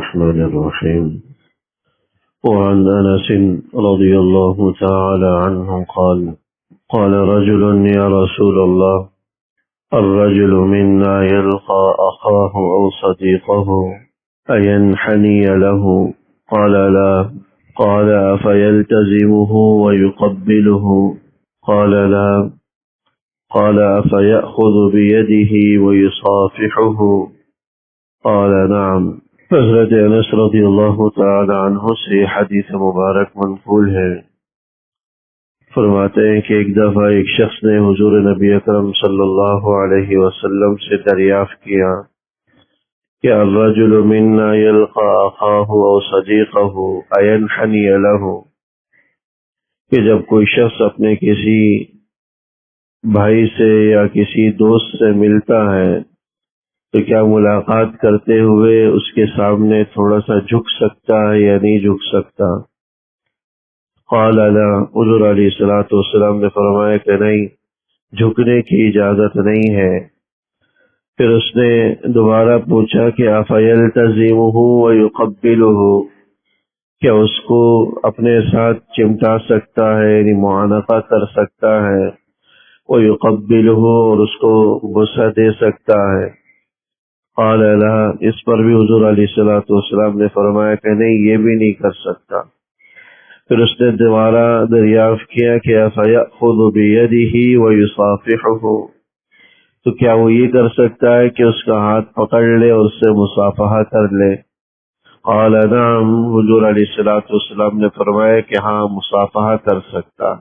الرحمن الرحيم. وعن أنس رضي الله تعالى عنه قال قال رجل يا رسول الله الرجل منا يلقى أخاه أو صديقه أينحني له؟ قال لا. قال أفيلتزمه ويقبله؟ قال لا. قال أفيأخذ بيده ويصافحه؟ قال نعم. حضرت انس رضی اللہ تعالی عنہ سے حدیث مبارک منقول ہے، فرماتے ہیں کہ ایک دفعہ ایک شخص نے حضور نبی اکرم صلی اللہ علیہ وسلم سے دریافت کیا کہ الرجل منا یلقى اخاه او صدیقه اینحنی له، کہ جب کوئی شخص اپنے کسی بھائی سے یا کسی دوست سے ملتا ہے تو کیا ملاقات کرتے ہوئے اس کے سامنے تھوڑا سا جھک سکتا ہے یا نہیں جھک سکتا؟ قال لا. حضور علیہ الصلوۃ والسلام نے فرمایا کہ نہیں، جھکنے کی اجازت نہیں ہے. پھر اس نے دوبارہ پوچھا کہ افیلتزمہ ویقبلہ، کیا اس کو اپنے ساتھ چمٹا سکتا ہے، یعنی معانقہ کر سکتا ہے، ویقبلہ، اور اس کو بوسہ دے سکتا ہے؟ قال لا. اس پر بھی حضور علیہ الصلوۃ والسلام نے فرمایا کہ نہیں، یہ بھی نہیں کر سکتا. پھر اس نے دوبارہ دریافت کیا کہ افیأخذ بیدہ ویصافحہ، تو کیا وہ یہ کر سکتا ہے کہ اس کا ہاتھ پکڑ لے اور اس سے مصافحہ کر لے؟ قال نعم. حضور علیہ الصلوۃ والسلام نے فرمایا کہ ہاں، مصافحہ کر سکتا.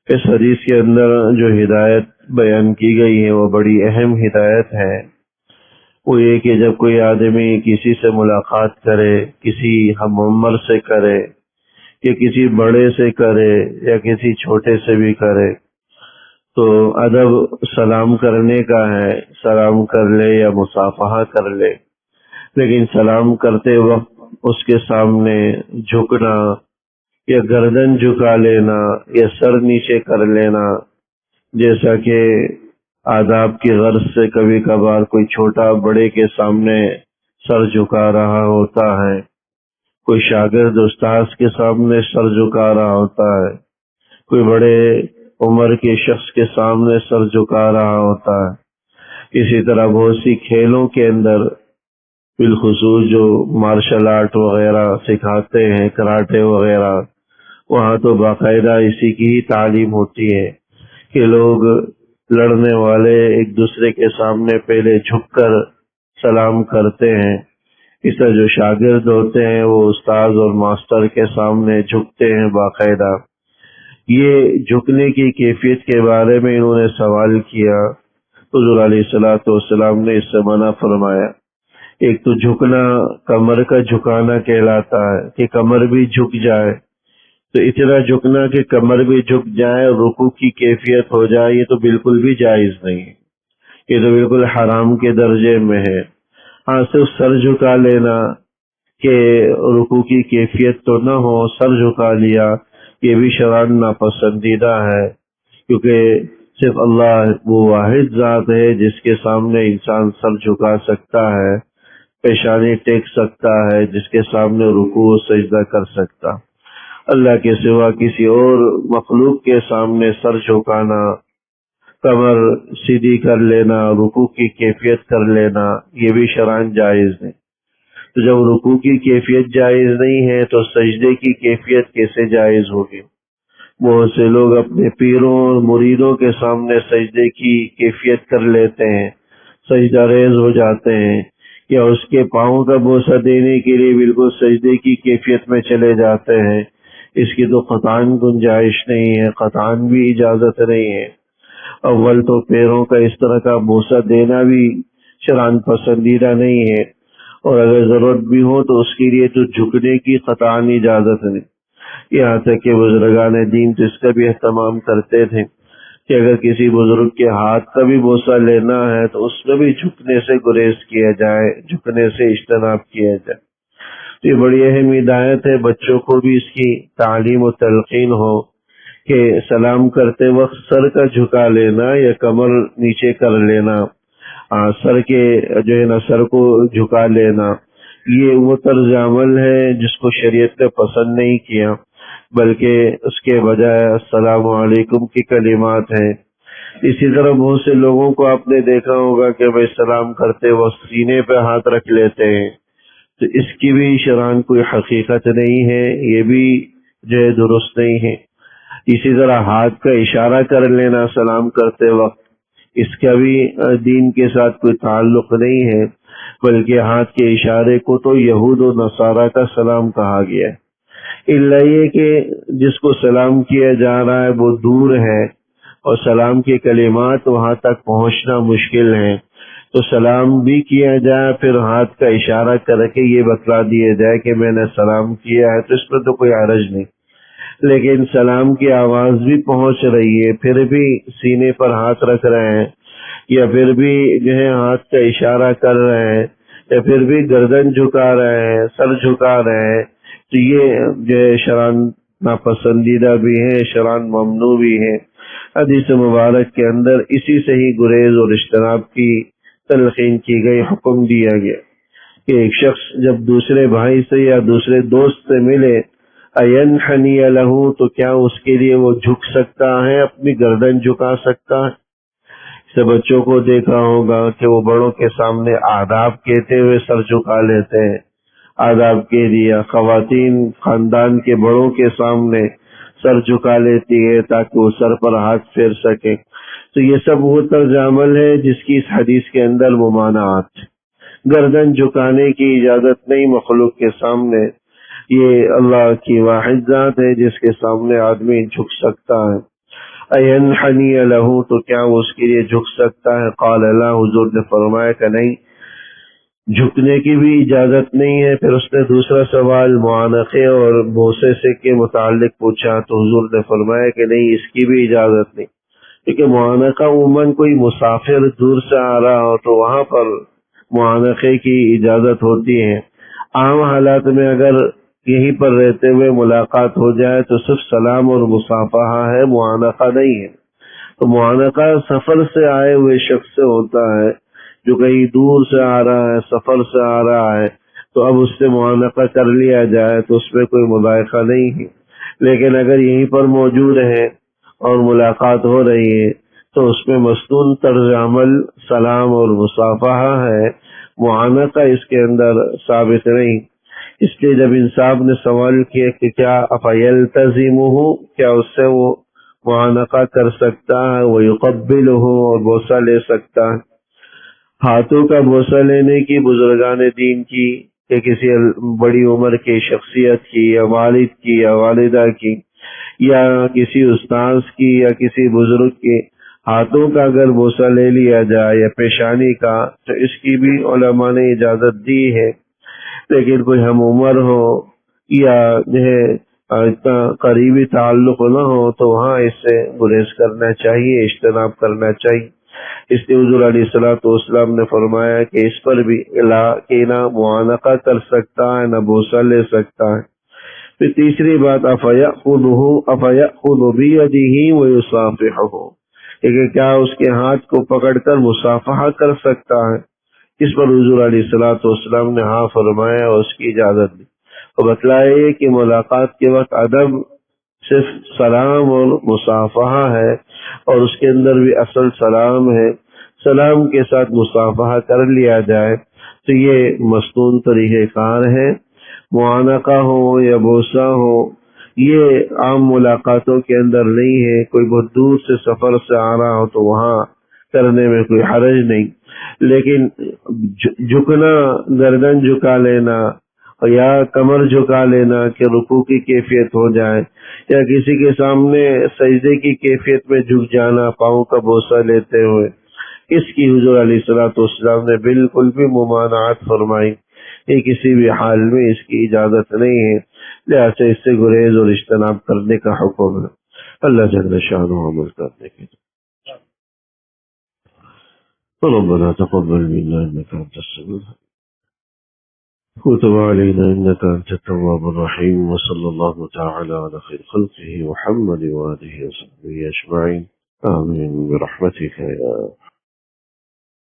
اس حدیث کے اندر جو ہدایت بیان کی گئی ہے وہ بڑی اہم ہدایت ہے. وہ یہ کہ جب کوئی آدمی کسی سے ملاقات کرے، کسی ہم عمر سے کرے یا کسی بڑے سے کرے یا کسی چھوٹے سے بھی کرے، تو ادب سلام کرنے کا ہے، سلام کر لے یا مصافحہ کر لے. لیکن سلام کرتے وقت اس کے سامنے جھکنا یا گردن جھکا لینا یا سر نیچے کر لینا، جیسا کہ آداب کی غرض سے کبھی کبھار کوئی چھوٹا بڑے کے سامنے سر جھکا رہا ہوتا ہے، کوئی شاگرد استاذ کے سامنے سر جھکا رہا ہوتا ہے، کوئی بڑے عمر کے شخص کے سامنے سر جھکا رہا ہوتا ہے. اسی طرح بہت سی کھیلوں کے اندر، بالخصوص جو مارشل آرٹ وغیرہ سکھاتے ہیں، کراٹے وغیرہ، وہاں تو باقاعدہ اسی کی ہی تعلیم ہوتی ہے کہ لوگ لڑنے والے ایک دوسرے کے سامنے پہلے جھک کر سلام کرتے ہیں. اس طرح جو شاگرد ہوتے ہیں وہ استاذ اور ماسٹر کے سامنے جھکتے ہیں باقاعدہ. یہ جھکنے کی کیفیت کے بارے میں انہوں نے سوال کیا. حضور علیہ الصلوۃ والسلام نے اس سے منع فرمایا. ایک تو جھکنا کمر کا جھکانا کہلاتا ہے کہ کمر بھی جھک جائے، تو اتنا جھکنا کہ کمر بھی جھک جائے اور رکوع کی کیفیت ہو جائے، یہ تو بالکل بھی جائز نہیں ہے، یہ تو بالکل حرام کے درجے میں ہے. ہاں، صرف سر جھکا لینا کہ رکوع کی کیفیت تو نہ ہو، سر جھکا لیا، یہ بھی شرعاً ناپسندیدہ ہے، کیونکہ صرف اللہ وہ واحد ذات ہے جس کے سامنے انسان سر جھکا سکتا ہے، پیشانی ٹیک سکتا ہے، جس کے سامنے رکوع و سجدہ کر سکتا. اللہ کے سوا کسی اور مخلوق کے سامنے سر جھکانا، کمر سیدھی کر لینا، رکوع کی کیفیت کر لینا، یہ بھی شرعاً جائز نہیں. تو جب رکوع کی کیفیت جائز نہیں ہے تو سجدے کی کیفیت کیسے جائز ہوگی؟ بہت سے لوگ اپنے پیروں اور مریدوں کے سامنے سجدے کی کیفیت کر لیتے ہیں، سجدہ ریز ہو جاتے ہیں، یا اس کے پاؤں کا بوسہ دینے کے لیے بالکل سجدے کی کیفیت میں چلے جاتے ہیں. اس کی تو قطعاً گنجائش نہیں ہے، قطعاً بھی اجازت نہیں ہے. اول تو پیروں کا اس طرح کا بوسہ دینا بھی شرعاً پسندیدہ نہیں ہے، اور اگر ضرورت بھی ہو تو اس کے لیے تو جھکنے کی قطعاً اجازت نہیں. یہاں تک کہ بزرگان دین تو اس کا بھی اہتمام کرتے تھے کہ اگر کسی بزرگ کے ہاتھ کا بھی بوسہ لینا ہے تو اس میں بھی جھکنے سے گریز کیا جائے، جھکنے سے اجتناب کیا جائے. تو یہ بڑی اہم ہدایت ہے، بچوں کو بھی اس کی تعلیم و تلقین ہو کہ سلام کرتے وقت سر کا جھکا لینا یا کمر نیچے کر لینا، سر کے جو ہے نا سر کو جھکا لینا، یہ وہ طرز عمل ہے جس کو شریعت نے پسند نہیں کیا، بلکہ اس کے بجائے السلام علیکم کی کلمات ہیں۔ اسی طرح بہت سے لوگوں کو آپ نے دیکھا ہوگا کہ وہ سلام کرتے وقت سینے پہ ہاتھ رکھ لیتے ہیں، تو اس کی بھی شرعاً کوئی حقیقت نہیں ہے، یہ بھی جو ہے درست نہیں ہے۔ اسی طرح ہاتھ کا اشارہ کر لینا سلام کرتے وقت، اس کا بھی دین کے ساتھ کوئی تعلق نہیں ہے، بلکہ ہاتھ کے اشارے کو تو یہود و نصارہ کا سلام کہا گیا ہے۔ الا یہ کہ جس کو سلام کیا جا رہا ہے وہ دور ہے اور سلام کے کلمات وہاں تک پہنچنا مشکل ہے، تو سلام بھی کیا جائے، پھر ہاتھ کا اشارہ کر کے یہ بتلا دیا جائے کہ میں نے سلام کیا ہے، تو اس پر تو کوئی حرج نہیں۔ لیکن سلام کی آواز بھی پہنچ رہی ہے، پھر بھی سینے پر ہاتھ رکھ رہے ہیں، یا پھر بھی جو ہے ہاتھ کا اشارہ کر رہے ہیں، یا پھر بھی گردن جھکا رہے ہیں، سر جھکا رہے ہیں، تو یہ جو ہے شرعاً ناپسندیدہ بھی ہے، شرعاً ممنوع بھی ہے۔ حدیث مبارک کے اندر اسی سے ہی گریز اور اجتناب کی تلقین کی گئی، حکم دیا گیا کہ ایک شخص جب دوسرے بھائی سے یا دوسرے دوست سے ملے، اینحنی لہ، تو کیا اس کے لیے وہ جھک سکتا ہے، اپنی گردن جھکا سکتا ہے؟ سے بچوں کو دیکھا ہوگا کہ وہ بڑوں کے سامنے آداب کہتے ہوئے سر جھکا لیتے ہیں، آداب کے لیے خواتین خاندان کے بڑوں کے سامنے سر جھکا لیتی ہے تاکہ وہ سر پر ہاتھ پھیر سکے۔ تو یہ سب وہ طرز عمل ہے جس کی اس حدیث کے اندر ممانعات، گردن جھکانے کی اجازت نہیں مخلوق کے سامنے۔ یہ اللہ کی واحد ذات ہے جس کے سامنے آدمی جھک سکتا ہے۔ اینحنی لہ، تو کیا وہ اس کے لیے جھک سکتا ہے؟ قال لا، حضور نے فرمایا کہ نہیں، جھکنے کی بھی اجازت نہیں ہے۔ پھر اس نے دوسرا سوال معانقے اور بوسے سے کے متعلق پوچھا، تو حضور نے فرمایا کہ نہیں، اس کی بھی اجازت نہیں، کیونکہ معانقہ عموماً کوئی مسافر دور سے آ رہا ہو تو وہاں پر معانقے کی اجازت ہوتی ہے۔ عام حالات میں اگر یہیں پر رہتے ہوئے ملاقات ہو جائے تو صرف سلام اور مصافحہ ہے، معانقہ نہیں ہے۔ تو معانقہ سفر سے آئے ہوئے شخص سے ہوتا ہے، جو کہیں دور سے آ رہا ہے، سفر سے آ رہا ہے، تو اب اس سے معانقہ کر لیا جائے تو اس میں کوئی مضائقہ نہیں ہے۔ لیکن اگر یہیں پر موجود ہے اور ملاقات ہو رہی ہے تو اس میں مصنون طرز عمل سلام اور مصافحہ ہے، معانقہ اس کے اندر ثابت نہیں۔ اس لیے جب انصاف نے سوال کیا کہ کیا افیلتزمہ، کیا اس سے وہ معانقہ کر سکتا ہے، ویقبلہ، اور بوسہ لے سکتا ہے۔ ہاتھوں کا بوسہ لینے کی بزرگان دین کی کہ کسی بڑی عمر کی شخصیت کی یا والد کی یا والدہ کی یا کسی استاذ کی یا کسی بزرگ کے ہاتھوں کا اگر بوسہ لے لیا جائے یا پیشانی کا، تو اس کی بھی علماء نے اجازت دی ہے۔ لیکن کوئی ہم عمر ہو یا جو ہے اتنا قریبی تعلق نہ ہو تو وہاں اس سے گریز کرنا چاہیے، اجتناب کرنا چاہیے۔ اس لیے حضور علیہ الصلوۃ والسلام نے فرمایا کہ اس پر بھی کہ نہ معانقہ کر سکتا ہے نہ بوسہ لے سکتا ہے۔ پھر تیسری بات، افیأخذ بیدہ ویصافحہ، کہ کیا اس کے ہاتھ کو پکڑ کر مصافحہ کر سکتا ہے؟ اس پر حضور علیہ الصلوۃ والسلام نے ہاں فرمایا اور اس کی اجازت دی، اور بتلایا کہ ملاقات کے وقت ادب صرف سلام اور مصافحہ ہے، اور اس کے اندر بھی اصل سلام ہے، سلام کے ساتھ مصافحہ کر لیا جائے تو یہ مصنون طریقہ کار ہے۔ معانقہ ہو یا بوسہ ہو، یہ عام ملاقاتوں کے اندر نہیں ہے۔ کوئی بہت دور سے سفر سے آ رہا ہو تو وہاں کرنے میں کوئی حرج نہیں، لیکن جھکنا، گردن جھکا لینا یا کمر جھکا لینا کہ رکوع کی کیفیت ہو جائے، یا کسی کے سامنے سجدے کی کیفیت میں جھک جانا پاؤں کا بوسہ لیتے ہوئے، اس کی حضور علیہ الصلوۃ والسلام نے بالکل بھی ممانعت فرمائی، یہ کسی بھی حال میں اس کی اجازت نہیں ہے، لہٰذا اس سے گریز اور اجتناب کرنے کا حکم ہے۔ اللہ جل شانہ عمل کرنے کے لیے۔ ربنا تقبل منا انك انت السميع العليم وتب علينا انك انت التواب الرحيم، وصلى الله تعالى على خير خلقه محمد وآله وصحبه اجمعين، آمين برحمتك يا